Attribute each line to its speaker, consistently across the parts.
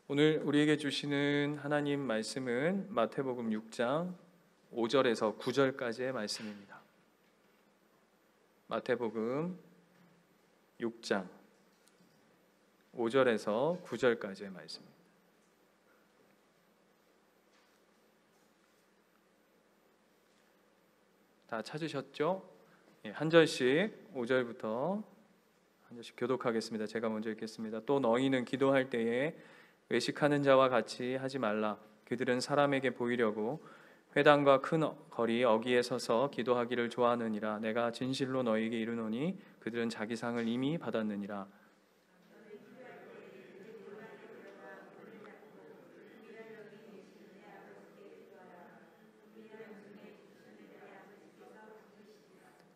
Speaker 1: 오늘 우리에게 주시는 하나님 말씀은 마태복음 6장 5절에서 9절까지의 말씀입니다. 마태복음 6장 5절에서 9절까지의 말씀입니다. 다 찾으셨죠? 한 절씩 5절부터 한 절씩 교독하겠습니다. 제가 먼저 읽겠습니다. 또 너희는 기도할 때에 외식하는 자와 같이 하지 말라. 그들은 사람에게 보이려고 회당과 큰 거리 어귀에 서서 기도하기를 좋아하느니라. 내가 진실로 너희에게 이르노니 그들은 자기 상을 이미 받았느니라.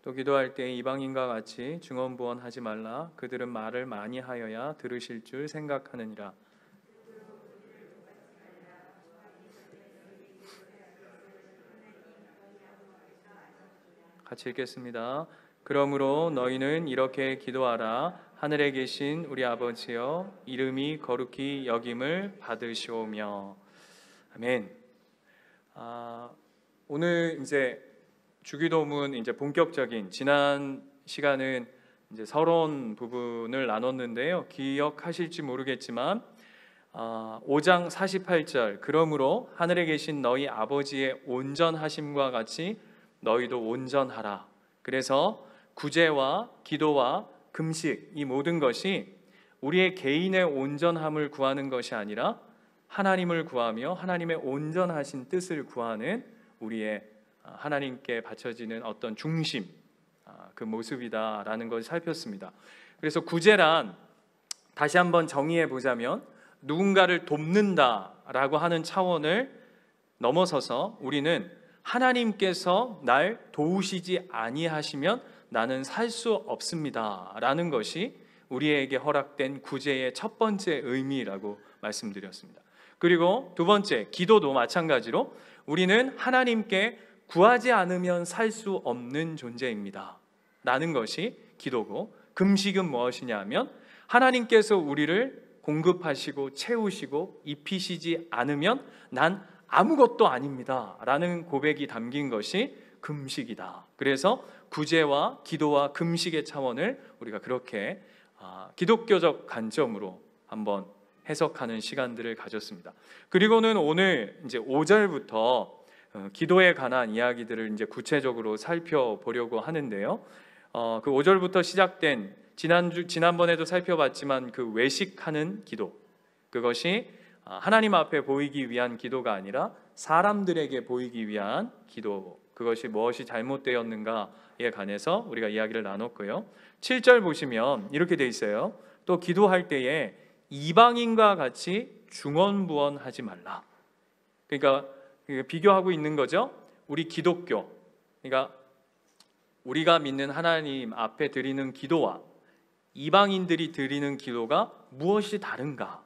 Speaker 1: 또 기도할 때 이방인과 같이 중언부언하지 말라. 그들은 말을 많이 하여야 들으실 줄 생각하느니라. 같이 읽겠습니다. 그러므로 너희는 이렇게 기도하라. 하늘에 계신 우리 아버지여, 이름이 거룩히 여김을 받으시오며. 아멘. 오늘 이제 주기도문 이제 본격적인, 지난 시간은 이제 서론 부분을 나눴는데요. 기억하실지 모르겠지만 5장 48절, 그러므로 하늘에 계신 너희 아버지의 온전하심과 같이 너희도 온전하라. 그래서 구제와 기도와 금식, 이 모든 것이 우리의 개인의 온전함을 구하는 것이 아니라 하나님을 구하며 하나님의 온전하신 뜻을 구하는 우리의 하나님께 바쳐지는 어떤 중심, 그 모습이다라는 것을 살폈습니다. 그래서 구제란, 다시 한번 정의해 보자면 누군가를 돕는다라고 하는 차원을 넘어서서 우리는 하나님께서 날 도우시지 아니하시면 나는 살 수 없습니다 라는 것이 우리에게 허락된 구제의 첫 번째 의미라고 말씀드렸습니다. 그리고 두 번째, 기도도 마찬가지로 우리는 하나님께 구하지 않으면 살 수 없는 존재입니다 라는 것이 기도고, 금식은 무엇이냐 하면 하나님께서 우리를 공급하시고 채우시고 입히시지 않으면 난 아무것도 아닙니다 라는 고백이 담긴 것이 금식이다. 그래서 구제와 기도와 금식의 차원을 우리가 그렇게 기독교적 관점으로 한번 해석하는 시간들을 가졌습니다. 그리고는 오늘 이제 5절부터 기도에 관한 이야기들을 이제 구체적으로 살펴보려고 하는데요. 그 5절부터 시작된, 지난번에도 살펴봤지만 그 외식하는 기도, 그것이 하나님 앞에 보이기 위한 기도가 아니라 사람들에게 보이기 위한 기도, 그것이 무엇이 잘못되었는가에 관해서 우리가 이야기를 나눴고요. 7절 보시면 이렇게 돼 있어요. 또 기도할 때에 이방인과 같이 중언부언하지 말라. 그러니까 비교하고 있는 거죠. 우리 기독교, 그러니까 우리가 믿는 하나님 앞에 드리는 기도와 이방인들이 드리는 기도가 무엇이 다른가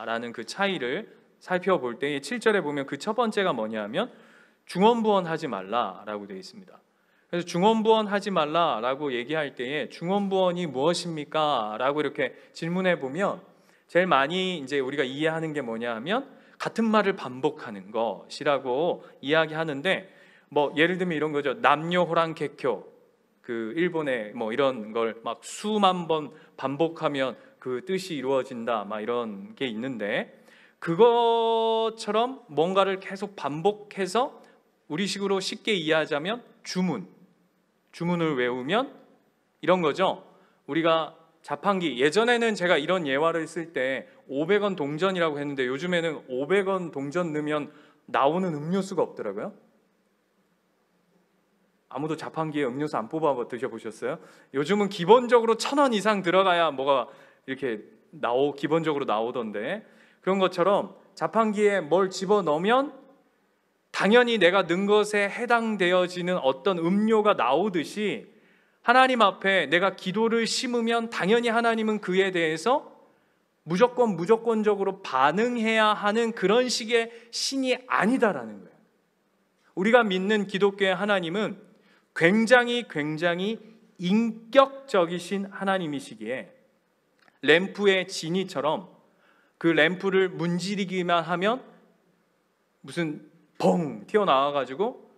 Speaker 1: 라는 그 차이를 살펴볼 때에 7절에 보면 그 첫 번째가 뭐냐면 중언부언하지 말라라고 되어 있습니다. 그래서 중언부언하지 말라라고 얘기할 때에 중언부언이 무엇입니까? 라고 이렇게 질문해 보면 제일 많이 이제 우리가 이해하는 게 뭐냐 하면 같은 말을 반복하는 것이라고 이야기하는데, 뭐 예를 들면 이런 거죠. 남녀호랑객교, 그 일본의 뭐 이런 걸 막 수만 번 반복하면 그 뜻이 이루어진다, 막 이런 게 있는데, 그것처럼 뭔가를 계속 반복해서 우리식으로 쉽게 이해하자면 주문을 외우면 이런 거죠. 우리가 자판기, 예전에는 제가 이런 예화를 쓸 때 500원 동전이라고 했는데 요즘에는 500원 동전 넣으면 나오는 음료수가 없더라고요. 아무도 자판기에 음료수 안 뽑아 드셔보셨어요? 요즘은 기본적으로 1,000원 이상 들어가야 뭐가 이렇게 기본적으로 나오던데, 그런 것처럼 자판기에 뭘 집어넣으면 당연히 내가 넣은 것에 해당되어지는 어떤 음료가 나오듯이 하나님 앞에 내가 기도를 심으면 당연히 하나님은 그에 대해서 무조건적으로 반응해야 하는 그런 식의 신이 아니다라는 거예요. 우리가 믿는 기독교의 하나님은 굉장히 인격적이신 하나님이시기에 램프의 진이처럼 그 램프를 문지르기만 하면 무슨 벙 튀어나와가지고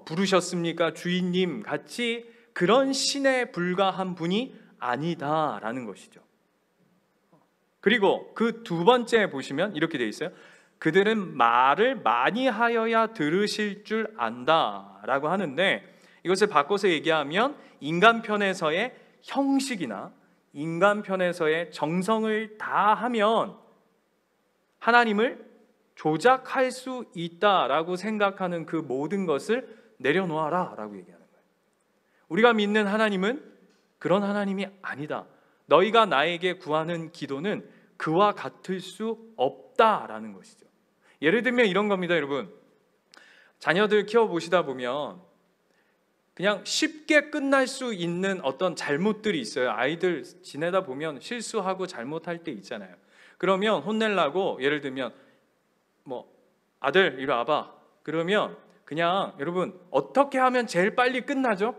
Speaker 1: 부르셨습니까 주인님 같이 그런 신에 불과한 분이 아니다라는 것이죠. 그리고 그 두 번째 보시면 이렇게 돼 있어요. 그들은 말을 많이 하여야 들으실 줄 안다라고 하는데, 이것을 바꿔서 얘기하면 인간 편에서의 형식이나 인간 편에서의 정성을 다하면 하나님을 조작할 수 있다라고 생각하는 그 모든 것을 내려놓아라 라고 얘기하는 거예요. 우리가 믿는 하나님은 그런 하나님이 아니다. 너희가 나에게 구하는 기도는 그와 같을 수 없다라는 것이죠. 예를 들면 이런 겁니다, 여러분. 자녀들 키워보시다 보면 그냥 쉽게 끝날 수 있는 어떤 잘못들이 있어요. 아이들 지내다 보면 실수하고 잘못할 때 있잖아요. 그러면 혼내려고 예를 들면 아들 이리 와봐. 그러면 그냥 여러분 어떻게 하면 제일 빨리 끝나죠?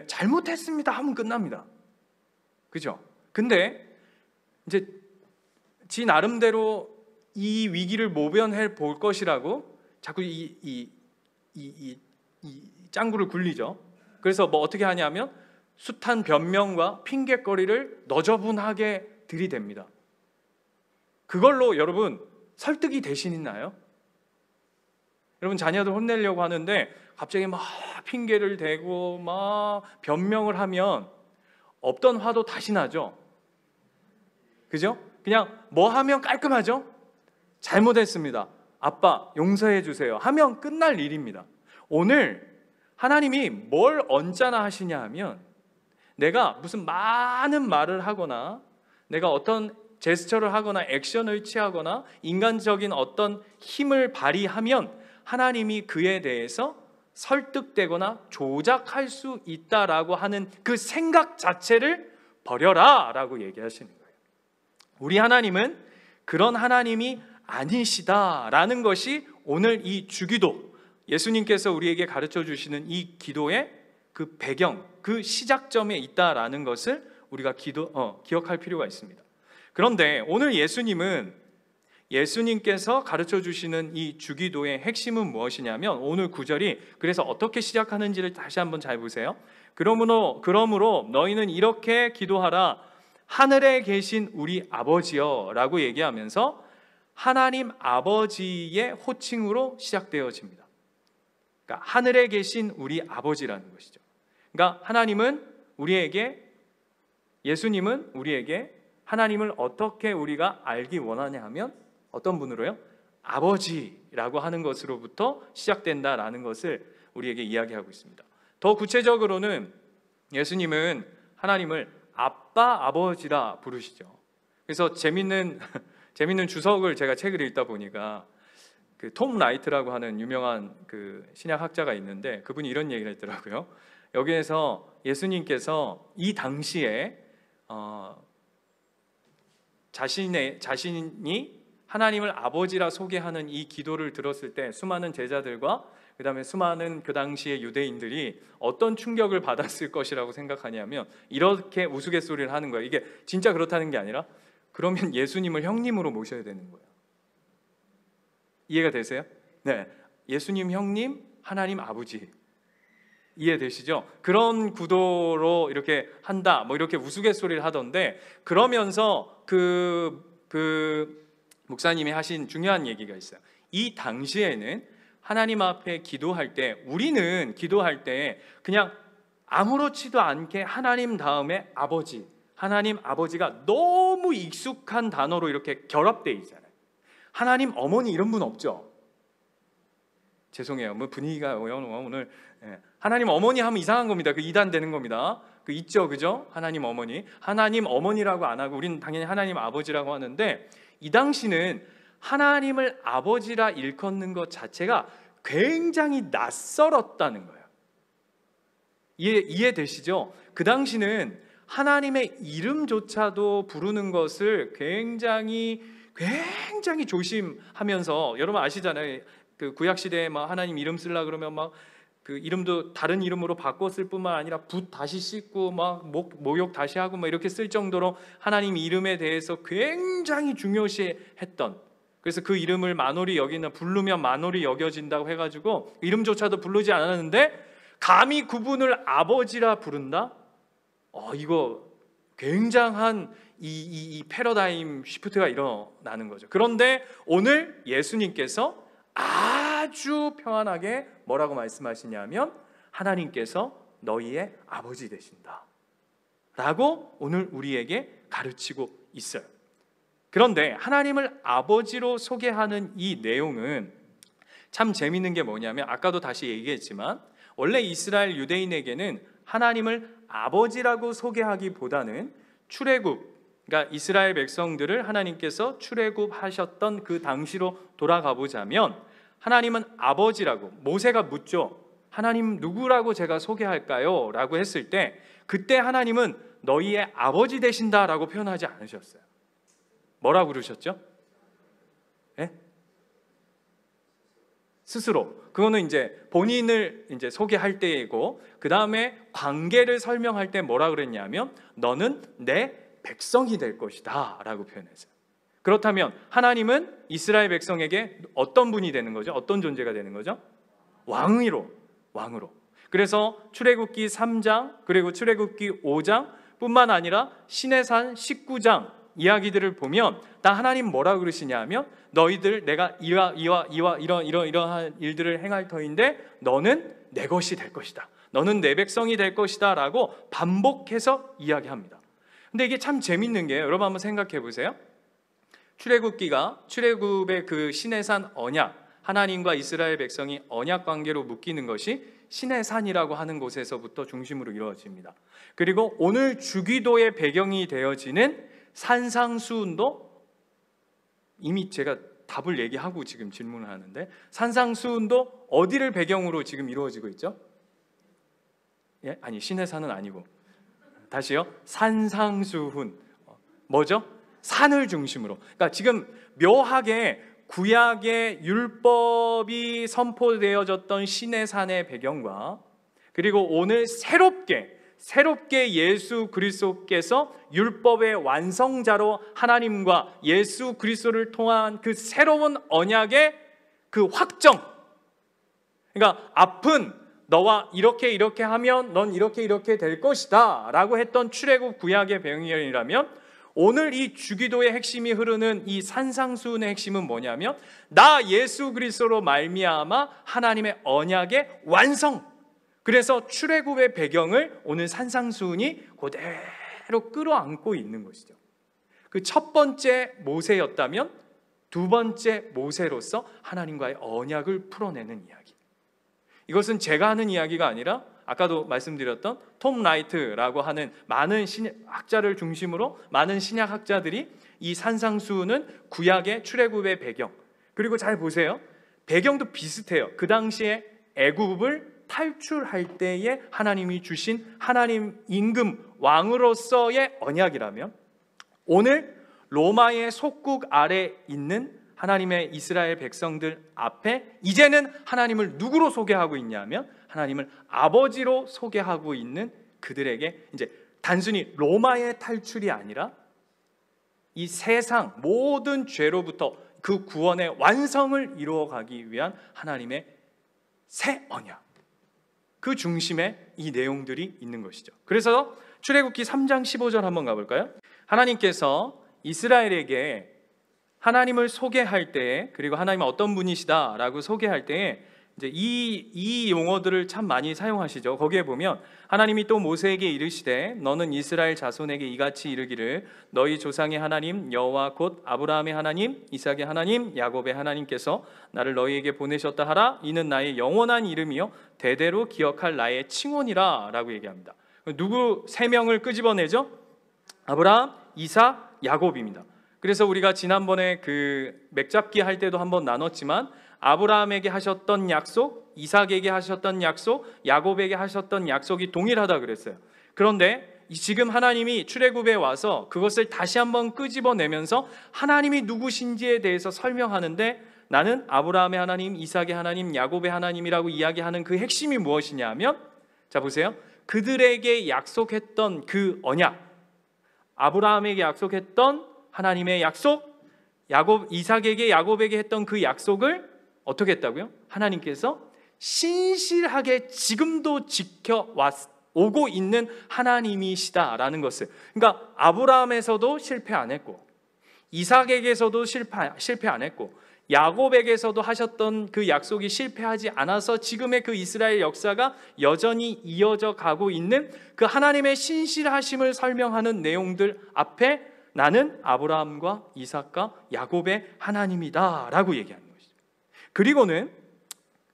Speaker 1: 잘못했습니다 하면 끝납니다. 그죠? 근데 이제 지 나름대로 이 위기를 모면해 볼 것이라고 자꾸 이 짱구를 굴리죠. 그래서 어떻게 하냐면 숱한 변명과 핑계거리를 너저분하게 들이댑니다. 그걸로 여러분 설득이 되시나요? 여러분 자녀들 혼내려고 하는데 갑자기 막 핑계를 대고 막 변명을 하면 없던 화도 다시 나죠. 그죠? 그냥 뭐 하면 깔끔하죠? 잘못했습니다. 아빠 용서해 주세요 하면 끝날 일입니다. 오늘 하나님이 뭘 언짢아 하시냐 하면 내가 무슨 많은 말을 하거나 내가 어떤 제스처를 하거나 액션을 취하거나 인간적인 어떤 힘을 발휘하면 하나님이 그에 대해서 설득되거나 조작할 수 있다라고 하는 그 생각 자체를 버려라 라고 얘기하시는 거예요. 우리 하나님은 그런 하나님이 아니시다라는 것이 오늘 이 주기도, 예수님께서 우리에게 가르쳐 주시는 이 기도의 그 배경, 그 시작점에 있다라는 것을 우리가 기억할 필요가 있습니다. 그런데 오늘 예수님께서 가르쳐 주시는 이 주기도의 핵심은 무엇이냐면 오늘 구절이 그래서 어떻게 시작하는지를 다시 한번 잘 보세요. 그러므로 너희는 이렇게 기도하라. 하늘에 계신 우리 아버지여 라고 얘기하면서 하나님 아버지의 호칭으로 시작되어집니다. 그러니까 하늘에 계신 우리 아버지라는 것이죠. 그러니까 예수님은 우리에게 하나님을 어떻게 우리가 알기 원하냐 하면 어떤 분으로요? 아버지라고 하는 것으로부터 시작된다라는 것을 우리에게 이야기하고 있습니다. 더 구체적으로는 예수님은 하나님을 아빠, 아버지라 부르시죠. 그래서 재밌는 주석을 제가 책을 읽다 보니까 그 톰 라이트라고 하는 유명한 그 신약학자가 있는데 그분이 이런 얘기를 했더라고요. 여기에서 예수님께서 이 당시에 자신이 하나님을 아버지라 소개하는 이 기도를 들었을 때 수많은 제자들과 그 다음에 수많은 그 당시의 유대인들이 어떤 충격을 받았을 것이라고 생각하냐면 이렇게 우스갯소리를 하는 거예요. 이게 진짜 그렇다는 게 아니라 그러면 예수님을 형님으로 모셔야 되는 거예요. 이해가 되세요? 네, 예수님 형님, 하나님 아버지. 이해되시죠? 그런 구도로 이렇게 한다 이렇게 우스갯소리를 하던데, 그러면서 그 목사님이 하신 중요한 얘기가 있어요. 이 당시에는 하나님 앞에 기도할 때, 우리는 기도할 때 그냥 아무렇지도 않게 하나님 다음에 아버지, 하나님 아버지가 너무 익숙한 단어로 이렇게 결합되어 있잖아요. 하나님 어머니 이런 분 없죠? 죄송해요. 분위기가 오늘 하나님 어머니 하면 이상한 겁니다. 그 이단 되는 겁니다. 그 있죠, 그죠? 하나님 어머니라고 안 하고 우리는 당연히 하나님 아버지라고 하는데, 이 당시는 하나님을 아버지라 일컫는 것 자체가 굉장히 낯설었다는 거예요. 이해되시죠? 그 당시는 하나님의 이름조차도 부르는 것을 굉장히 조심하면서, 여러분 아시잖아요. 그 구약 시대에 막 하나님 이름 쓰려 그러면 막 그 이름도 다른 이름으로 바꿨을 뿐만 아니라 붓 다시 씻고 막 모욕 다시 하고 막 이렇게 쓸 정도로 하나님 이름에 대해서 굉장히 중요시했던, 그래서 그 이름을 만홀히 여기는, 부르면 만홀히 여겨진다고 해가지고 이름조차도 부르지 않았는데 감히 그분을 아버지라 부른다? 이거 굉장한 이 패러다임 시프트가 일어나는 거죠. 그런데 오늘 예수님께서 아주 평안하게 뭐라고 말씀하시냐면 하나님께서 너희의 아버지 되신다 라고 오늘 우리에게 가르치고 있어요. 그런데 하나님을 아버지로 소개하는 이 내용은 참 재밌는 게 뭐냐면, 아까도 다시 얘기했지만 원래 이스라엘 유대인에게는 하나님을 아버지라고 소개하기보다는 출애굽, 그러니까 이스라엘 백성들을 하나님께서 출애굽하셨던 그 당시로 돌아가 보자면 하나님은 아버지라고, 모세가 묻죠. 하나님 누구라고 제가 소개할까요? 라고 했을 때 그때 하나님은 너희의 아버지 되신다라고 표현하지 않으셨어요. 뭐라고 그러셨죠? 네? 스스로. 그거는 이제 본인을 이제 소개할 때이고, 그 다음에 관계를 설명할 때 뭐라 그랬냐면 너는 내 백성이 될 것이다 라고 표현했어요. 그렇다면 하나님은 이스라엘 백성에게 어떤 분이 되는 거죠? 어떤 존재가 되는 거죠? 왕으로. 그래서 출애굽기 3장 그리고 출애굽기 5장 뿐만 아니라 시내산 19장 이야기들을 보면 다 하나님 뭐라고 그러시냐면 너희들 내가 이러한 일들을 행할 터인데 너는 내 것이 될 것이다, 너는 내 백성이 될 것이다 라고 반복해서 이야기합니다. 근데 이게 참 재밌는 게, 여러분 한번 생각해 보세요. 출애굽의 그 시내산 언약, 하나님과 이스라엘 백성이 언약 관계로 묶이는 것이 시내산이라고 하는 곳에서부터 중심으로 이루어집니다. 그리고 오늘 주기도의 배경이 되어지는 산상수훈도, 이미 제가 답을 얘기하고 지금 질문을 하는데, 산상수훈도 어디를 배경으로 지금 이루어지고 있죠? 예? 아니, 시내산은 아니고, 다시요. 산상수훈 뭐죠? 산을 중심으로. 그러니까 지금 묘하게 구약의 율법이 선포되어졌던 시내산의 배경과, 그리고 오늘 새롭게 예수 그리스도께서 율법의 완성자로 하나님과 예수 그리스도를 통한 그 새로운 언약의 그 확정, 그러니까 앞은 너와 이렇게 하면 넌 이렇게 될 것이다 라고 했던 출애굽 구약의 배경이라면, 오늘 이 주기도의 핵심이 흐르는 이 산상수훈의 핵심은 뭐냐면 나 예수 그리스도로 말미암아 하나님의 언약의 완성. 그래서 출애굽의 배경을 오늘 산상수훈이 그대로 끌어안고 있는 것이죠. 그 첫 번째 모세였다면 두 번째 모세로서 하나님과의 언약을 풀어내는 이야기. 이것은 제가 하는 이야기가 아니라 아까도 말씀드렸던 톰 라이트라고 하는 많은 학자를 중심으로 많은 신약학자들이 이 산상수훈은 구약의 출애굽의 배경, 그리고 잘 보세요. 배경도 비슷해요. 그 당시에 애굽을 탈출할 때에 하나님이 주신 하나님 임금 왕으로서의 언약이라면, 오늘 로마의 속국 아래 있는 하나님의 이스라엘 백성들 앞에 이제는 하나님을 누구로 소개하고 있냐면 하나님을 아버지로 소개하고 있는 그들에게 이제 단순히 로마의 탈출이 아니라 이 세상 모든 죄로부터 그 구원의 완성을 이루어가기 위한 하나님의 새 언약, 그 중심에 이 내용들이 있는 것이죠. 그래서 출애굽기 3장 15절 한번 가볼까요? 하나님께서 이스라엘에게 하나님을 소개할 때, 그리고 하나님은 어떤 분이시다라고 소개할 때에 이제 이 용어들을 참 많이 사용하시죠. 거기에 보면 하나님이 또 모세에게 이르시되 너는 이스라엘 자손에게 이같이 이르기를 너희 조상의 하나님 여호와 곧 아브라함의 하나님 이삭의 하나님 야곱의 하나님께서 나를 너희에게 보내셨다 하라. 이는 나의 영원한 이름이요 대대로 기억할 나의 칭혼이라 라고 얘기합니다. 누구 세 명을 끄집어내죠? 아브라함, 이삭, 야곱입니다. 그래서 우리가 지난번에 그 맥잡기 할 때도 한번 나눴지만 아브라함에게 하셨던 약속, 이삭에게 하셨던 약속, 야곱에게 하셨던 약속이 동일하다 그랬어요. 그런데 지금 하나님이 출애굽에 와서 그것을 다시 한번 끄집어내면서 하나님이 누구신지에 대해서 설명하는데 나는 아브라함의 하나님, 이삭의 하나님, 야곱의 하나님이라고 이야기하는 그 핵심이 무엇이냐 하면, 자 보세요. 그들에게 약속했던 그 언약, 아브라함에게 약속했던 하나님의 약속, 이삭에게 야곱에게 했던 그 약속을 어떻게 했다고요? 하나님께서 신실하게 지금도 지켜오고 있는 하나님이시다라는 것을, 그러니까 아브라함에서도 실패 안 했고, 이삭에게서도 실패 안 했고, 야곱에게서도 하셨던 그 약속이 실패하지 않아서 지금의 그 이스라엘 역사가 여전히 이어져 가고 있는 그 하나님의 신실하심을 설명하는 내용들 앞에 나는 아브라함과 이삭과 야곱의 하나님이다 라고 얘기하는 것이죠. 그리고는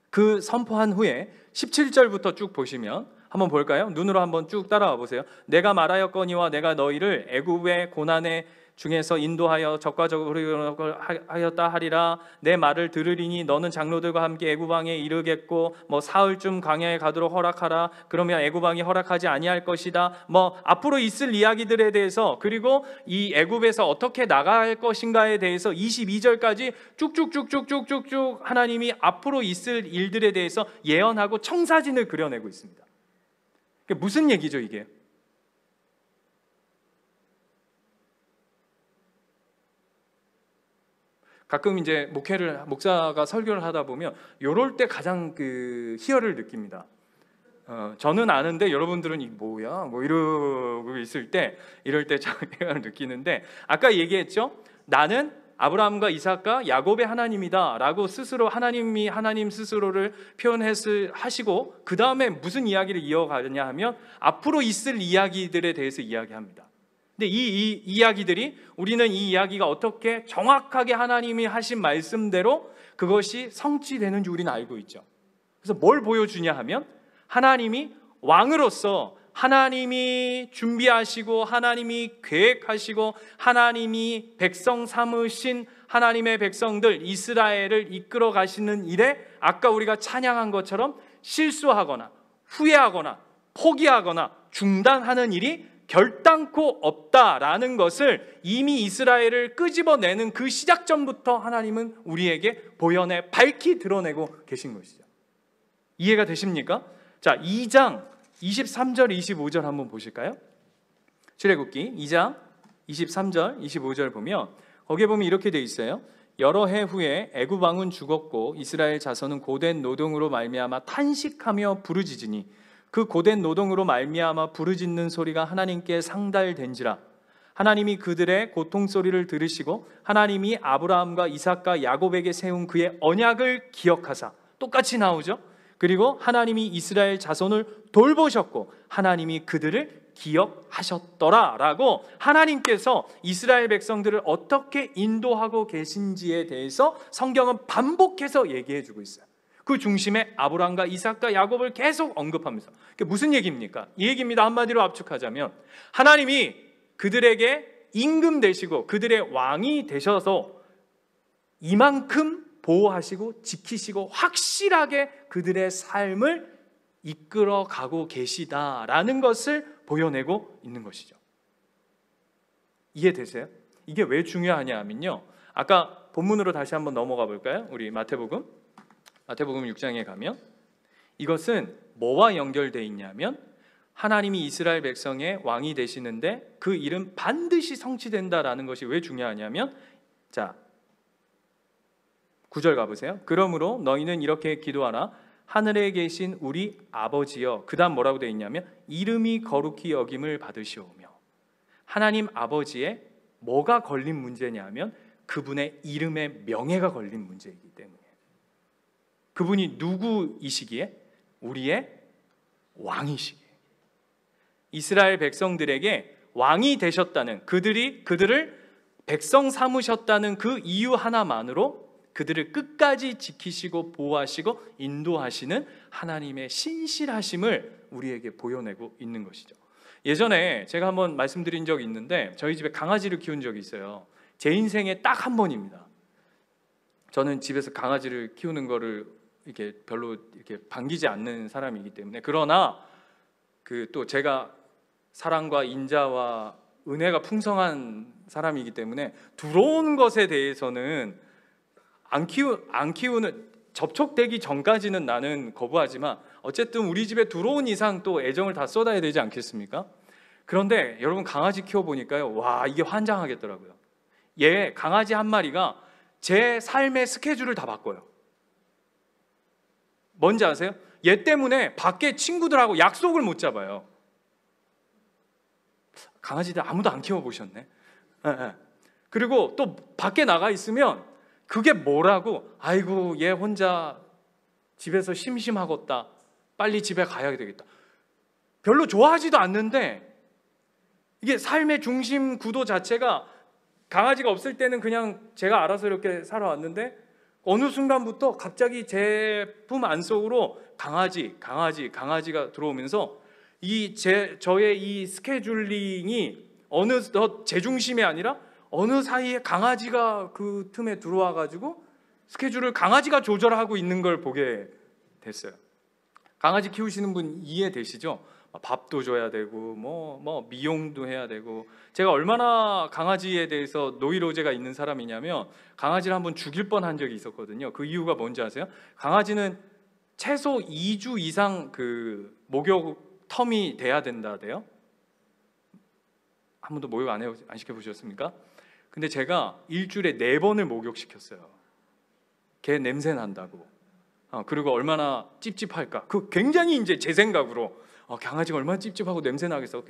Speaker 1: 그 선포한 후에 17절부터 쭉 보시면 한번 볼까요? 눈으로 한번 쭉 따라와 보세요. 내가 말하였거니와 내가 너희를 애굽의 고난의 중에서 인도하여 적과 적을 하였다 하리라. 내 말을 들으리니 너는 장로들과 함께 애굽 왕에 이르겠고 사흘쯤 광야에 가도록 허락하라. 그러면 애굽 왕이 허락하지 아니할 것이다. 앞으로 있을 이야기들에 대해서, 그리고 이 애굽에서 어떻게 나갈 것인가에 대해서 22절까지 쭉쭉쭉쭉쭉쭉 하나님이 앞으로 있을 일들에 대해서 예언하고 청사진을 그려내고 있습니다. 무슨 얘기죠 이게? 가끔 이제 목사가 설교를 하다 보면 요럴 때 가장 그 희열을 느낍니다. 저는 아는데 여러분들은 이 뭐야? 이러고 있을 때, 이럴 때 희열을 느끼는데, 아까 얘기했죠? 나는 아브라함과 이삭과 야곱의 하나님이다 라고 스스로 하나님 스스로를 하시고, 그 다음에 무슨 이야기를 이어가느냐 하면 앞으로 있을 이야기들에 대해서 이야기합니다. 근데 이 이야기들이, 우리는 이 이야기가 어떻게 정확하게 하나님이 하신 말씀대로 그것이 성취되는 줄 우리는 알고 있죠. 그래서 뭘 보여주냐 하면, 하나님이 왕으로서 하나님이 준비하시고 하나님이 계획하시고 하나님이 백성 삼으신 하나님의 백성들 이스라엘을 이끌어 가시는 일에, 아까 우리가 찬양한 것처럼 실수하거나 후회하거나 포기하거나 중단하는 일이 결단코 없다라는 것을 이미 이스라엘을 끄집어내는 그 시작점부터 하나님은 우리에게 보여내 밝히 드러내고 계신 것이죠. 이해가 되십니까? 자, 2장 23절 25절 한번 보실까요? 출애굽기 2장 23절 25절 보면, 거기에 보면 이렇게 돼 있어요. 여러 해 후에 애굽 왕은 죽었고 이스라엘 자손은 고된 노동으로 말미암아 탄식하며 부르짖으니 그 고된 노동으로 말미암아 부르짖는 소리가 하나님께 상달된지라. 하나님이 그들의 고통 소리를 들으시고 하나님이 아브라함과 이삭과 야곱에게 세운 그의 언약을 기억하사, 똑같이 나오죠. 그리고 하나님이 이스라엘 자손을 돌보셨고 하나님이 그들을 기억하셨더라 라고 하나님께서 이스라엘 백성들을 어떻게 인도하고 계신지에 대해서 성경은 반복해서 얘기해 주고 있어요. 그 중심에 아브라함과 이삭과 야곱을 계속 언급하면서, 그게 무슨 얘기입니까? 이 얘기입니다. 한마디로 압축하자면, 하나님이 그들에게 임금 되시고 그들의 왕이 되셔서 이만큼 보호하시고 지키시고 확실하게 그들의 삶을 이끌어 가고 계시다라는 것을 보여내고 있는 것이죠. 이해되세요? 이게 왜 중요하냐 하면요, 아까 본문으로 다시 한번 넘어가 볼까요? 우리 마태복음 6장에 가면 이것은 뭐와 연결되어 있냐면, 하나님이 이스라엘 백성의 왕이 되시는데 그 일은 반드시 성취된다라는 것이 왜 중요하냐면, 자 9절 가보세요. 그러므로 너희는 이렇게 기도하라. 하늘에 계신 우리 아버지여. 그 다음 뭐라고 되어 있냐면, 이름이 거룩히 여김을 받으시오며. 하나님 아버지의 뭐가 걸린 문제냐면 그분의 이름의 명예가 걸린 문제이기 때문에. 그분이 누구이시기에? 우리의 왕이시기에. 이스라엘 백성들에게 왕이 되셨다는, 그들을 백성 삼으셨다는 그 이유 하나만으로 그들을 끝까지 지키시고 보호하시고 인도하시는 하나님의 신실하심을 우리에게 보여내고 있는 것이죠. 예전에 제가 한번 말씀드린 적이 있는데, 저희 집에 강아지를 키운 적이 있어요. 제 인생에 딱 한 번입니다. 저는 집에서 강아지를 키우는 거를 이렇게 별로 이렇게 반기지 않는 사람이기 때문에, 그러나 또 제가 사랑과 인자와 은혜가 풍성한 사람이기 때문에 들어오는 것에 대해서는 안 키우는, 접촉되기 전까지는 나는 거부하지만 어쨌든 우리 집에 들어온 이상 또 애정을 다 쏟아야 되지 않겠습니까? 그런데 여러분, 강아지 키워보니까요, 와, 이게 환장하겠더라고요. 강아지 한 마리가 제 삶의 스케줄을 다 바꿔요. 뭔지 아세요? 얘 때문에 밖에 친구들하고 약속을 못 잡아요. 강아지들 아무도 안 키워보셨네. 그리고 또 밖에 나가 있으면 그게 뭐라고, 아이고 얘 혼자 집에서 심심하겠다, 빨리 집에 가야 되겠다. 별로 좋아하지도 않는데, 이게 삶의 중심 구도 자체가, 강아지가 없을 때는 그냥 제가 알아서 이렇게 살아왔는데 어느 순간부터 갑자기 제 품 안속으로 강아지가 들어오면서 저의 이 스케줄링이 어느덧 제 중심이 아니라 어느 사이에 강아지가 그 틈에 들어와 가지고 스케줄을 강아지가 조절하고 있는 걸 보게 됐어요. 강아지 키우시는 분 이해되시죠? 밥도 줘야 되고 뭐 미용도 해야 되고. 제가 얼마나 강아지에 대해서 노이로제가 있는 사람이냐면, 강아지를 한번 죽일 뻔한 적이 있었거든요. 그 이유가 뭔지 아세요? 강아지는 최소 2주 이상 그 목욕 텀이 돼야 된다대요. 한 번도 목욕 안 시켜보셨습니까? 근데 제가 일주일에 4번을 목욕시켰어요. 걔 냄새 난다고. 그리고 얼마나 찝찝할까. 그 굉장히 이제 제 생각으로 강아지가 얼마나 찝찝하고 냄새 나겠어.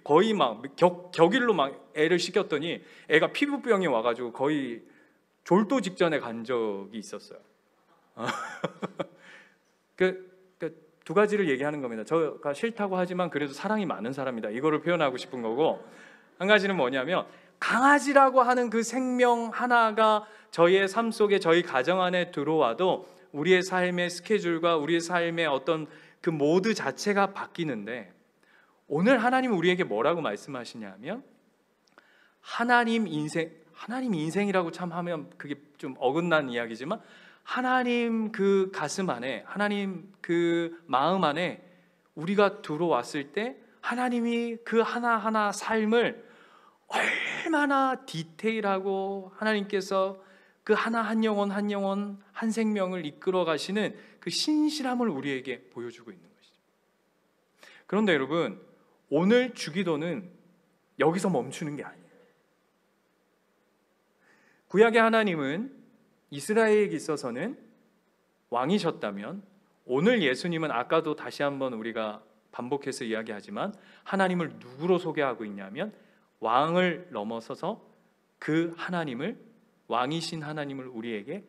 Speaker 1: 거의 막 격일로 막 애를 시켰더니 애가 피부병이 와가지고 거의 졸도 직전에 간 적이 있었어요. 두 가지를 얘기하는 겁니다. 저가 싫다고 하지만 그래도 사랑이 많은 사람이다, 이거를 표현하고 싶은 거고, 한 가지는 뭐냐면, 강아지라고 하는 그 생명 하나가 저희의 삶 속에, 저희 가정 안에 들어와도 우리의 삶의 스케줄과 우리의 삶의 어떤 그 모드 자체가 바뀌는데, 오늘 하나님은 우리에게 뭐라고 말씀하시냐면, 하나님 인생이라고 참 하면 그게 좀 어긋난 이야기지만, 하나님 그 가슴 안에, 하나님 그 마음 안에 우리가 들어왔을 때 하나님이 그 하나하나 삶을 얼마나 디테일하고, 하나님께서 그 하나 한 영혼 한 영혼 한 생명을 이끌어 가시는 그 신실함을 우리에게 보여주고 있는 것이죠. 그런데 여러분, 오늘 주기도는 여기서 멈추는 게 아니에요. 구약의 하나님은 이스라엘에게 있어서는 왕이셨다면, 오늘 예수님은 아까도 다시 한번 우리가 반복해서 이야기하지만 하나님을 누구로 소개하고 있냐면, 왕을 넘어서서 그 하나님을, 왕이신 하나님을 우리에게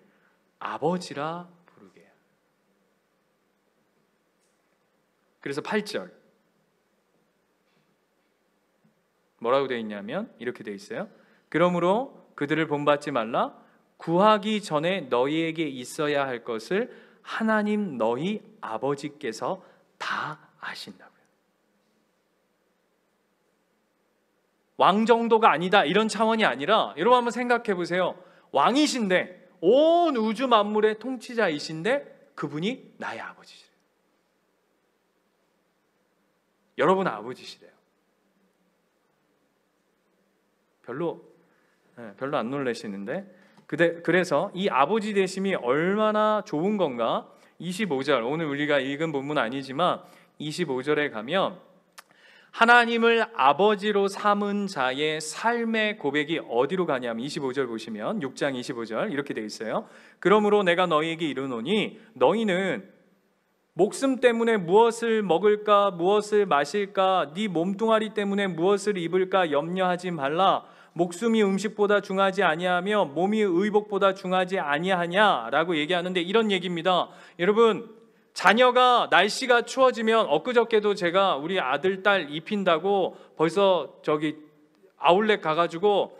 Speaker 1: 아버지라 부르게 해요. 그래서 8절 뭐라고 되어 있냐면 이렇게 되어 있어요. 그러므로 그들을 본받지 말라. 구하기 전에 너희에게 있어야 할 것을 하나님 너희 아버지께서 다 아신다고요. 왕 정도가 아니다, 이런 차원이 아니라, 여러분 한번 생각해 보세요. 왕이신데, 온 우주 만물의 통치자이신데 그분이 나의 아버지시래요. 여러분 아버지시래요. 별로 안 놀라시는데, 그래서 이 아버지 되심이 얼마나 좋은 건가. 25절, 오늘 우리가 읽은 본문 아니지만 25절에 가면 하나님을 아버지로 삼은 자의 삶의 고백이 어디로 가냐면, 25절 보시면 6장 25절 이렇게 되어 있어요. 그러므로 내가 너희에게 이르노니 너희는 목숨 때문에 무엇을 먹을까 무엇을 마실까, 네 몸뚱아리 때문에 무엇을 입을까 염려하지 말라. 목숨이 음식보다 중하지 아니하며 몸이 의복보다 중하지 아니하냐라고 얘기하는데, 이런 얘기입니다. 여러분, 자녀가 날씨가 추워지면, 엊그저께도 제가 우리 아들 딸 입힌다고 벌써 저기 아울렛 가가지고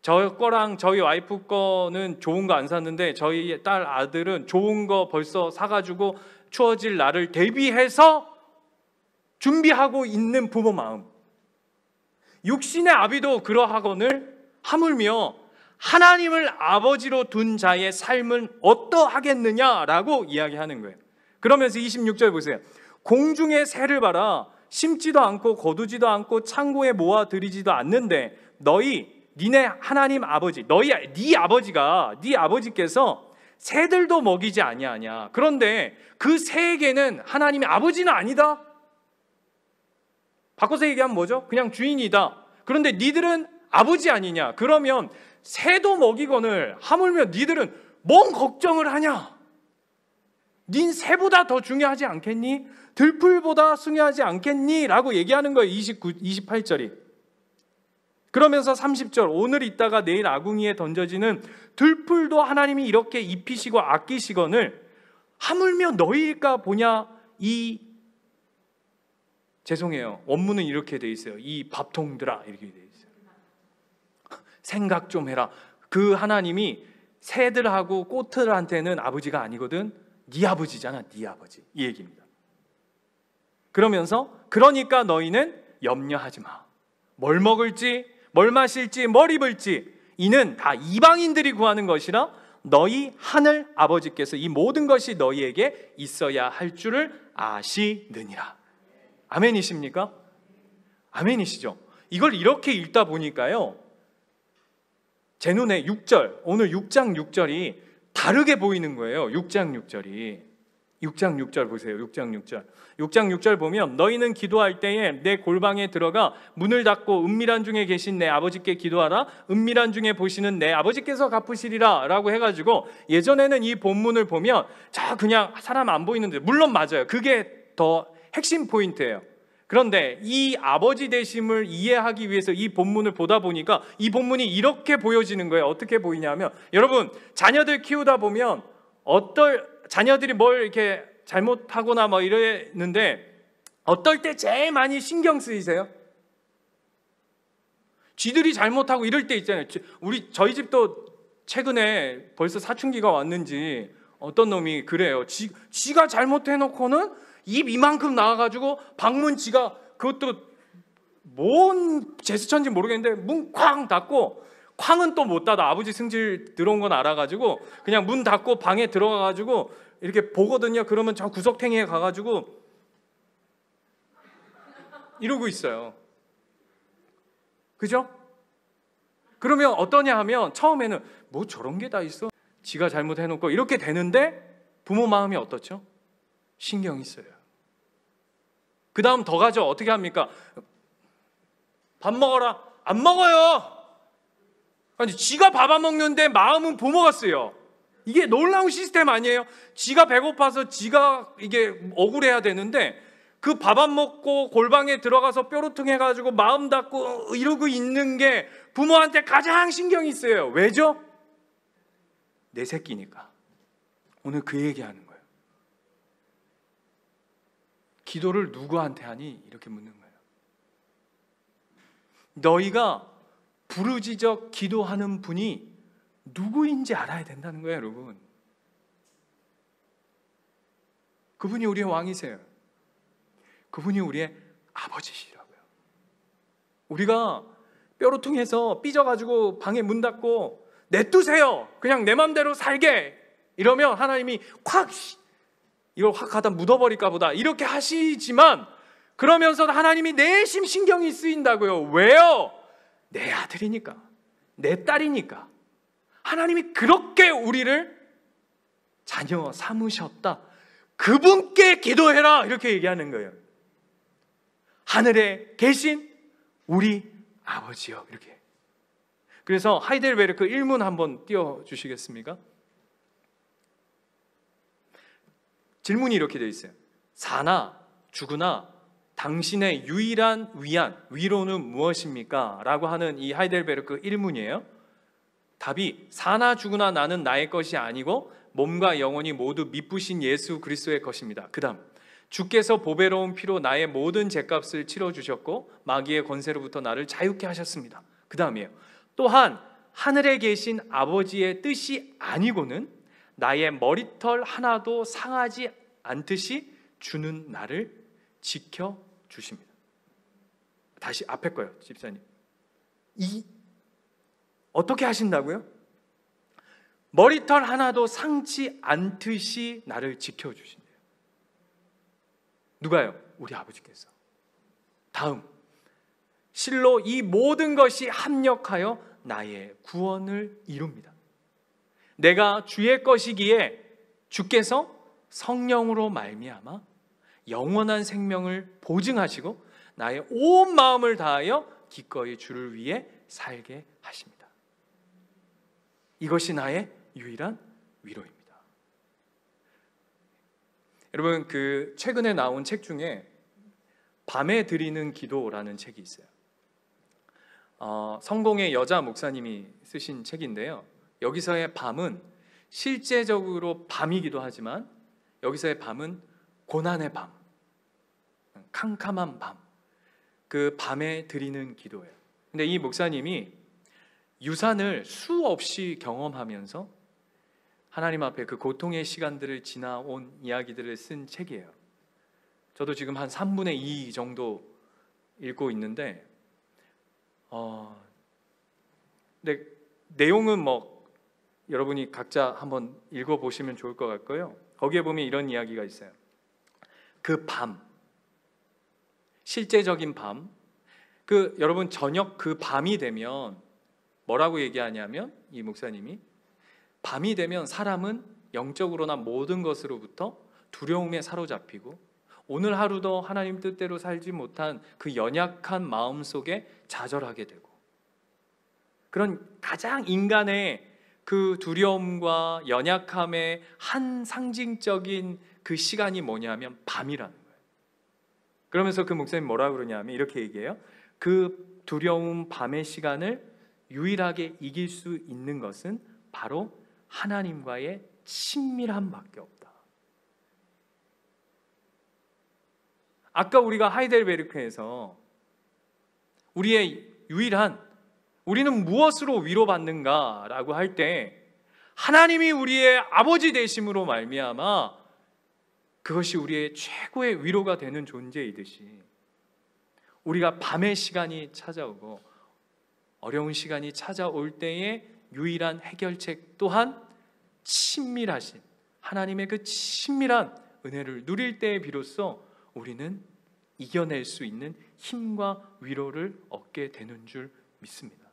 Speaker 1: 저 거랑 저희 와이프 거는 좋은 거 안 샀는데 저희 딸 아들은 좋은 거 벌써 사가지고 추워질 날을 대비해서 준비하고 있는 부모 마음, 육신의 아비도 그러하거늘 하물며 하나님을 아버지로 둔 자의 삶은 어떠하겠느냐라고 이야기하는 거예요. 그러면서 26절 보세요. 공중의 새를 봐라. 심지도 않고 거두지도 않고 창고에 모아 들이지도 않는데 너희 니네 하나님 아버지, 네 아버지께서 새들도 먹이지 아니하냐. 그런데 그 새에게는 하나님의 아버지는 아니다. 바꿔서 얘기하면 뭐죠? 그냥 주인이다. 그런데 니들은 아버지 아니냐. 그러면 새도 먹이거늘 하물며 니들은 뭔 걱정을 하냐? 닌 새보다 더 중요하지 않겠니? 들풀보다 중요하지 않겠니? 라고 얘기하는 거예요. 28절이. 그러면서 30절, 오늘 있다가 내일 아궁이에 던져지는 들풀도 하나님이 이렇게 입히시고 아끼시거늘 하물며 너희일까 보냐. 죄송해요, 원문은 이렇게 돼 있어요. 이 밥통들아, 이렇게 돼 있어요. 생각 좀 해라. 그 하나님이 새들하고 꽃들한테는 아버지가 아니거든. 네 아버지잖아, 네 아버지. 이 얘기입니다. 그러면서 그러니까 너희는 염려하지 마. 뭘 먹을지, 뭘 마실지, 뭘 입을지 이는 다 이방인들이 구하는 것이라 너희 하늘 아버지께서 이 모든 것이 너희에게 있어야 할 줄을 아시느니라. 아멘이십니까? 아멘이시죠? 이걸 이렇게 읽다 보니까요, 제 눈에 6절, 오늘 6장 6절이 다르게 보이는 거예요. 6장 6절 보세요. 6장 6절 보면 너희는 기도할 때에 내 골방에 들어가 문을 닫고 은밀한 중에 계신 내 아버지께 기도하라. 은밀한 중에 보시는 내 아버지께서 갚으시리라 라고 해가지고, 예전에는 이 본문을 보면 자 그냥 사람 안 보이는데, 물론 맞아요. 그게 더 핵심 포인트예요. 그런데 이 아버지 되심을 이해하기 위해서 이 본문을 보다 보니까 이 본문이 이렇게 보여지는 거예요. 어떻게 보이냐면, 여러분 자녀들 키우다 보면 자녀들이 뭘 이렇게 잘못하거나 뭐 이러는데 어떨 때 제일 많이 신경 쓰이세요? 쥐들이 잘못하고 이럴 때 있잖아요. 저희 집도 최근에 벌써 사춘기가 왔는지 어떤 놈이 그래요. 쥐가 잘못해놓고는 입 이만큼 나와가지고 방문 지가, 그것도 뭔 제스처인지 모르겠는데 문 쾅 닫고, 쾅은 또 못 닫아. 아버지 승질 들어온 건 알아가지고 그냥 문 닫고 방에 들어가가지고 이렇게 보거든요. 그러면 저 구석탱이에 가가지고 이러고 있어요. 그죠? 그러면 어떠냐 하면 처음에는 뭐 저런 게 다 있어, 지가 잘못해놓고 이렇게 되는데 부모 마음이 어떻죠? 신경이 써요. 그 다음 더 가죠. 어떻게 합니까? 밥 먹어라. 안 먹어요. 아니 지가 밥 안 먹는데 마음은 부모가 쓰여. 이게 놀라운 시스템 아니에요? 지가 배고파서 지가 이게 억울해야 되는데 그 밥 안 먹고 골방에 들어가서 뾰루퉁해가지고 마음 닫고 이러고 있는 게 부모한테 가장 신경이 쓰여요. 왜죠? 내 새끼니까. 오늘 그 얘기하는 거예요. 기도를 누구한테 하니? 이렇게 묻는 거예요. 너희가 부르짖어 기도하는 분이 누구인지 알아야 된다는 거예요, 여러분. 그분이 우리의 왕이세요. 그분이 우리의 아버지시라고요. 우리가 뾰루퉁해서 삐져가지고 방에 문 닫고 냅두세요, 그냥 내 맘대로 살게, 이러면 하나님이 이걸 확 갖다 묻어버릴까 보다 이렇게 하시지만, 그러면서 하나님이 내심 신경이 쓰인다고요. 왜요? 내 아들이니까, 내 딸이니까. 하나님이 그렇게 우리를 자녀 삼으셨다. 그분께 기도해라, 이렇게 얘기하는 거예요. 하늘에 계신 우리 아버지요, 이렇게. 그래서 하이델베르크 1문 한번 띄워주시겠습니까? 질문이 이렇게 되어 있어요. 사나 죽으나 당신의 유일한 위로는 무엇입니까? 라고 하는 이 하이델베르크 1문이에요. 답이 사나 죽으나 나는 나의 것이 아니고 몸과 영혼이 모두 미쁘신 예수 그리스도의 것입니다. 그 다음, 주께서 보배로운 피로 나의 모든 죄값을 치러주셨고 마귀의 권세로부터 나를 자유케 하셨습니다. 그 다음이에요. 또한 하늘에 계신 아버지의 뜻이 아니고는 나의 머리털 하나도 상하지 않듯이 주는 나를 지켜주십니다. 다시 앞에 거요, 집사님. 어떻게 하신다고요? 머리털 하나도 상치 않듯이 나를 지켜주신대요. 누가요? 우리 아버지께서. 다음, 실로 이 모든 것이 합력하여 나의 구원을 이룹니다. 내가 주의 것이기에 주께서 성령으로 말미암아 영원한 생명을 보증하시고 나의 온 마음을 다하여 기꺼이 주를 위해 살게 하십니다. 이것이 나의 유일한 위로입니다. 여러분, 최근에 나온 책 중에 밤에 드리는 기도라는 책이 있어요. 성공의 여자 목사님이 쓰신 책인데요. 여기서의 밤은 실제적으로 밤이기도 하지만 여기서의 밤은 고난의 밤, 캄캄한 밤, 그 밤에 드리는 기도예요. 근데 이 목사님이 유산을 수없이 경험하면서 하나님 앞에 그 고통의 시간들을 지나온 이야기들을 쓴 책이에요. 저도 지금 한 3분의 2 정도 읽고 있는데 근데 내용은 여러분이 각자 한번 읽어보시면 좋을 것 같고요. 거기에 보면 이런 이야기가 있어요. 그 밤, 실제적인 밤, 여러분 저녁 그 밤이 되면 뭐라고 얘기하냐면 이 목사님이 밤이 되면 사람은 영적으로나 모든 것으로부터 두려움에 사로잡히고 오늘 하루도 하나님 뜻대로 살지 못한 그 연약한 마음 속에 좌절하게 되고 그런 가장 인간의 그 두려움과 연약함의 한 상징적인 그 시간이 뭐냐면 밤이라는 거예요. 그러면서 그 목사님 뭐라고 그러냐면 이렇게 얘기해요. 그 두려움 밤의 시간을 유일하게 이길 수 있는 것은 바로 하나님과의 친밀함밖에 없다. 아까 우리가 하이델베르크에서 우리의 우리는 무엇으로 위로받는가라고 할 때 하나님이 우리의 아버지 되심으로 말미암아 그것이 우리의 최고의 위로가 되는 존재이듯이 우리가 밤의 시간이 찾아오고 어려운 시간이 찾아올 때의 유일한 해결책 또한 친밀하신 하나님의 그 친밀한 은혜를 누릴 때에 비로소 우리는 이겨낼 수 있는 힘과 위로를 얻게 되는 줄 믿습니다.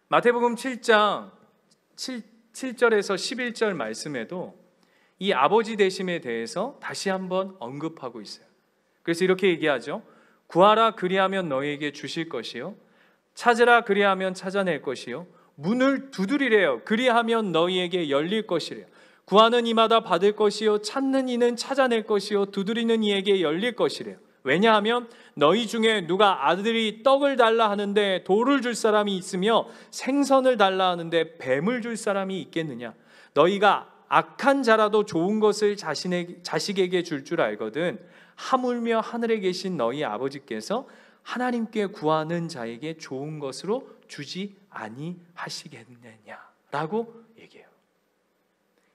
Speaker 1: 마태복음 7장 7절에서 11절 말씀에도 이 아버지 되심에 대해서 다시 한번 언급하고 있어요. 그래서 이렇게 얘기하죠. 구하라 그리하면 너희에게 주실 것이요 찾으라 그리하면 찾아낼 것이요 문을 두드리래요 그리하면 너희에게 열릴 것이래요. 구하는 이마다 받을 것이요 찾는 이는 찾아낼 것이요 두드리는 이에게 열릴 것이래요. 왜냐하면 너희 중에 누가 아들이 떡을 달라 하는데 돌을 줄 사람이 있으며 생선을 달라 하는데 뱀을 줄 사람이 있겠느냐. 너희가 악한 자라도 좋은 것을 자식에게 줄 알거든 하물며 하늘에 계신 너희 아버지께서 하나님께 구하는 자에게 좋은 것으로 주지 아니하시겠느냐라고 얘기해요.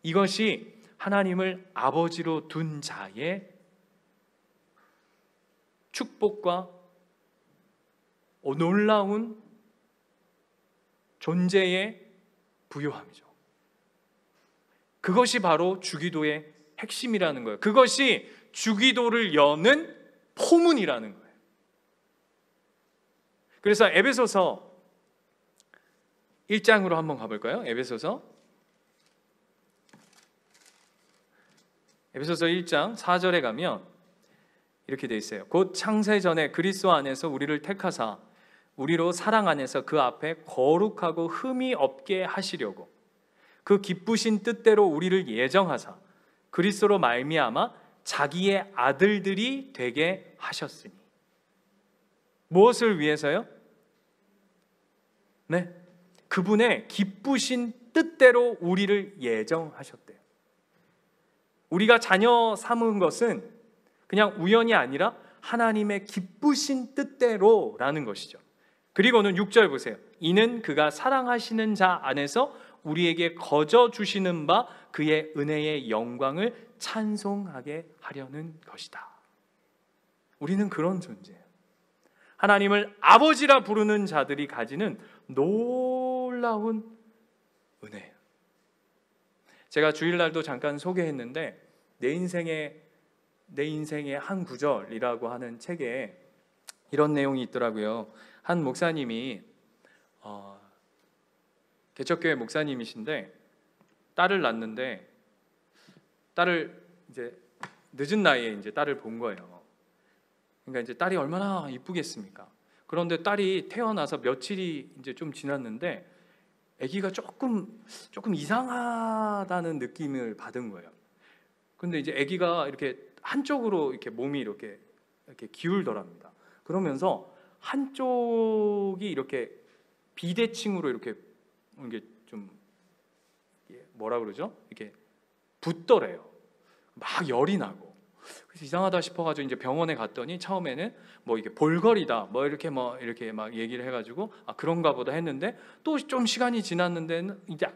Speaker 1: 이것이 하나님을 아버지로 둔 자의 축복과 놀라운 존재의 부요함이죠. 그것이 바로 주기도의 핵심이라는 거예요. 그것이 주기도를 여는 포문이라는 거예요. 그래서 에베소서 1장으로 한번 가볼까요? 에베소서 1장 4절에 가면 이렇게 되어 있어요. 곧 창세전에 그리스도 안에서 우리를 택하사 우리로 사랑 안에서 그 앞에 거룩하고 흠이 없게 하시려고 그 기쁘신 뜻대로 우리를 예정하사 그리스도로 말미암아 자기의 아들들이 되게 하셨으니. 무엇을 위해서요? 네, 그분의 기쁘신 뜻대로 우리를 예정하셨대요. 우리가 자녀 삼은 것은 그냥 우연이 아니라 하나님의 기쁘신 뜻대로라는 것이죠. 그리고는 6절 보세요. 이는 그가 사랑하시는 자 안에서 우리에게 거저 주시는 바 그의 은혜의 영광을 찬송하게 하려는 것이다. 우리는 그런 존재예요. 하나님을 아버지라 부르는 자들이 가지는 놀라운 은혜예요. 제가 주일날도 잠깐 소개했는데 내 인생의 한 구절이라고 하는 책에 이런 내용이 있더라고요. 한 목사님이 개척교회 목사님이신데 딸을 낳는데 딸을 이제 늦은 나이에 이제 딸을 본 거예요. 그러니까 이제 딸이 얼마나 이쁘겠습니까? 그런데 딸이 태어나서 며칠이 이제 좀 지났는데 아기가 조금 이상하다는 느낌을 받은 거예요. 근데 이제 아기가 이렇게 한쪽으로 이렇게 몸이 이렇게 기울더랍니다. 그러면서 한쪽이 이렇게 비대칭으로 이렇게 좀 뭐라 그러죠? 이렇게 붓더래요. 막 열이 나고. 그래서 이상하다 싶어가지고 이제 병원에 갔더니 처음에는 뭐 이게 볼거리다, 뭐 이렇게 막 얘기를 해가지고 그런가 보다 했는데 또 좀 시간이 지났는데는 이제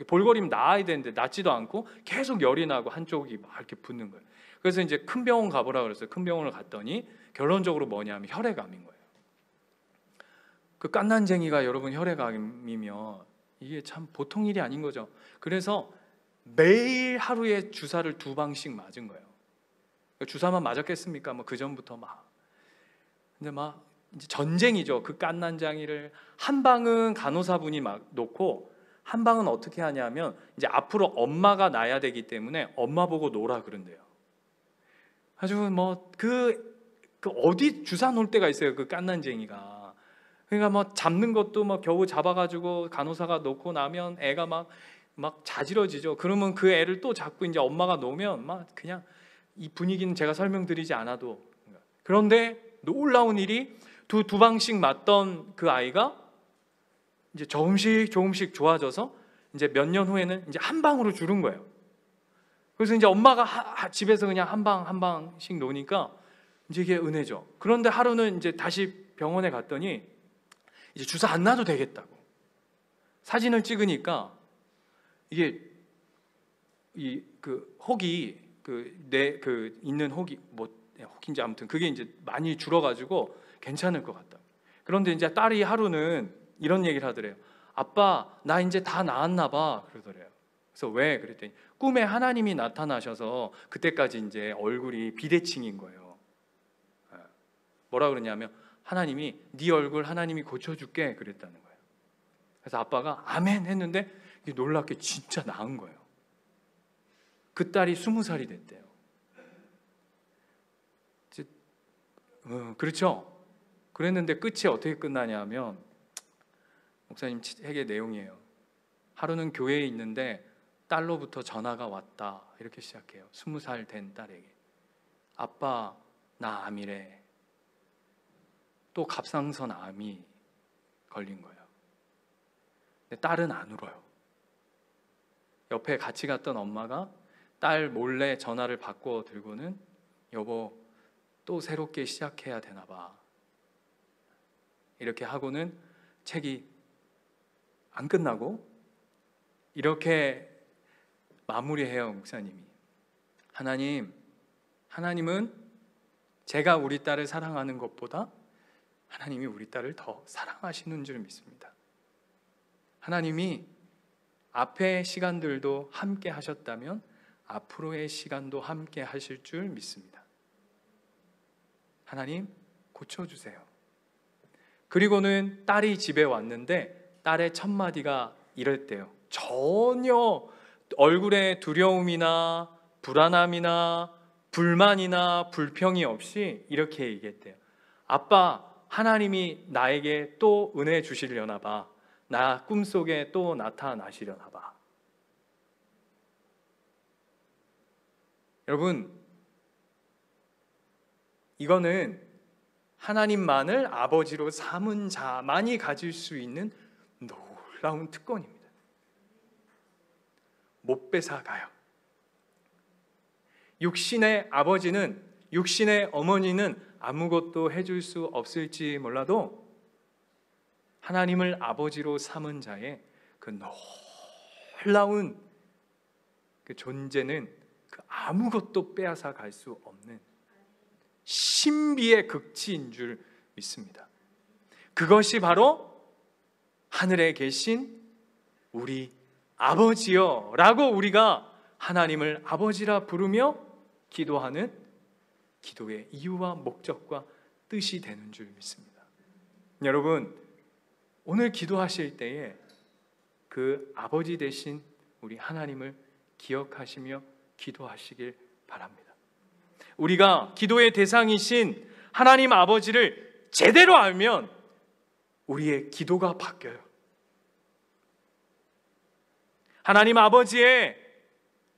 Speaker 1: 볼거리면 나아야 되는데 낫지도 않고 계속 열이 나고 한쪽이 막 이렇게 붓는 거예요. 그래서 이제 큰 병원 가보라 그랬어요. 큰 병원을 갔더니 결론적으로 뭐냐면 혈액암인 거예요. 그 깐난쟁이가 여러분 혈액암이면 이게 참 보통 일이 아닌 거죠. 그래서 매일 하루에 주사를 2방씩 맞은 거예요. 주사만 맞았겠습니까? 뭐 그 전부터 막. 근데 막 이제 전쟁이죠. 그 깐난쟁이를 한 방은 간호사분이 막 놓고 한 방은 어떻게 하냐면 이제 앞으로 엄마가 나야 되기 때문에 엄마 보고 놀아 그런대요. 아주 뭐 그 어디 주사 놓을 때가 있어요. 그 깐난쟁이가. 그러니까 뭐 잡는 것도 뭐 겨우 잡아가지고 간호사가 놓고 나면 애가 막 자지러지죠. 그러면 그 애를 또 잡고 이제 엄마가 놓으면 막 그냥 이 분위기는 제가 설명드리지 않아도. 그런데 놀라운 일이 두 방씩 맞던 그 아이가 이제 조금씩 좋아져서 이제 몇 년 후에는 이제 한 방으로 줄은 거예요. 그래서 이제 엄마가 집에서 그냥 한 방씩 놓으니까 이제 이게 은혜죠. 그런데 하루는 이제 다시 병원에 갔더니 이제 주사 안 놔도 되겠다고 사진을 찍으니까 이게 그 혹이 있는 혹이 혹인지 아무튼 그게 이제 많이 줄어가지고 괜찮을 것 같다. 그런데 이제 딸이 하루는 이런 얘기를 하더래요. 아빠 나 이제 다 나았나 봐 그러더래요. 그래서 왜? 그랬더니 꿈에 하나님이 나타나셔서 그때까지 이제 얼굴이 비대칭인 거예요. 뭐라 그러냐면 하나님이 네 얼굴 하나님이 고쳐줄게 그랬다는 거예요. 그래서 아빠가 아멘 했는데 놀랍게 진짜 나은 거예요. 그 딸이 20살이 됐대요. 그렇죠? 그랬는데 끝이 어떻게 끝나냐면 목사님 책의 내용이에요. 하루는 교회에 있는데 딸로부터 전화가 왔다 이렇게 시작해요. 20살 된 딸에게 아빠 나 암이래. 또 갑상선 암이 걸린 거예요. 근데 딸은 안 울어요. 옆에 같이 갔던 엄마가 딸 몰래 전화를 바꿔 들고는 여보 또 새롭게 시작해야 되나 봐 이렇게 하고는 책이 안 끝나고 이렇게 마무리해요. 목사님이 하나님은 제가 우리 딸을 사랑하는 것보다 하나님이 우리 딸을 더 사랑하시는 줄 믿습니다. 하나님이 앞의 시간들도 함께 하셨다면 앞으로의 시간도 함께 하실 줄 믿습니다. 하나님 고쳐주세요. 그리고는 딸이 집에 왔는데 딸의 첫 마디가 이랬대요. 전혀 얼굴에 두려움이나 불안함이나 불만이나 불평이 없이 이렇게 얘기했대요. 아빠 하나님이 나에게 또 은혜 주시려나 봐. 나 꿈속에 또 나타나시려나 봐. 여러분 이거는 하나님만을 아버지로 삼은 자만이 가질 수 있는 놀라운 특권입니다. 못 뺏어가요. 육신의 아버지는 육신의 어머니는 아무것도 해줄 수 없을지 몰라도 하나님을 아버지로 삼은 자의 그 놀라운 그 존재는 그 아무것도 빼앗아 갈 수 없는 신비의 극치인 줄 믿습니다. 그것이 바로 하늘에 계신 우리 아버지여 라고 우리가 하나님을 아버지라 부르며 기도하는 기도의 이유와 목적과 뜻이 되는 줄 믿습니다. 여러분 오늘 기도하실 때에 그 아버지 되신 우리 하나님을 기억하시며 기도하시길 바랍니다. 우리가 기도의 대상이신 하나님 아버지를 제대로 알면 우리의 기도가 바뀌어요. 하나님 아버지의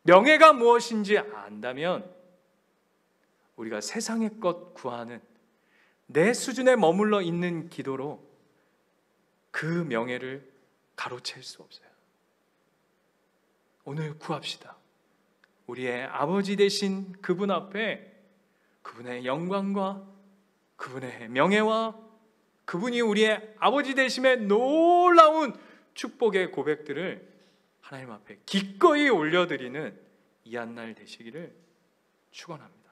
Speaker 1: 명예가 무엇인지 안다면 우리가 세상의 것 구하는 내 수준에 머물러 있는 기도로 그 명예를 가로챌 수 없어요. 오늘 구합시다. 우리의 아버지 되신 그분 앞에 그분의 영광과 그분의 명예와 그분이 우리의 아버지 되심의 놀라운 축복의 고백들을 하나님 앞에 기꺼이 올려드리는 이 한 날 되시기를 축원합니다.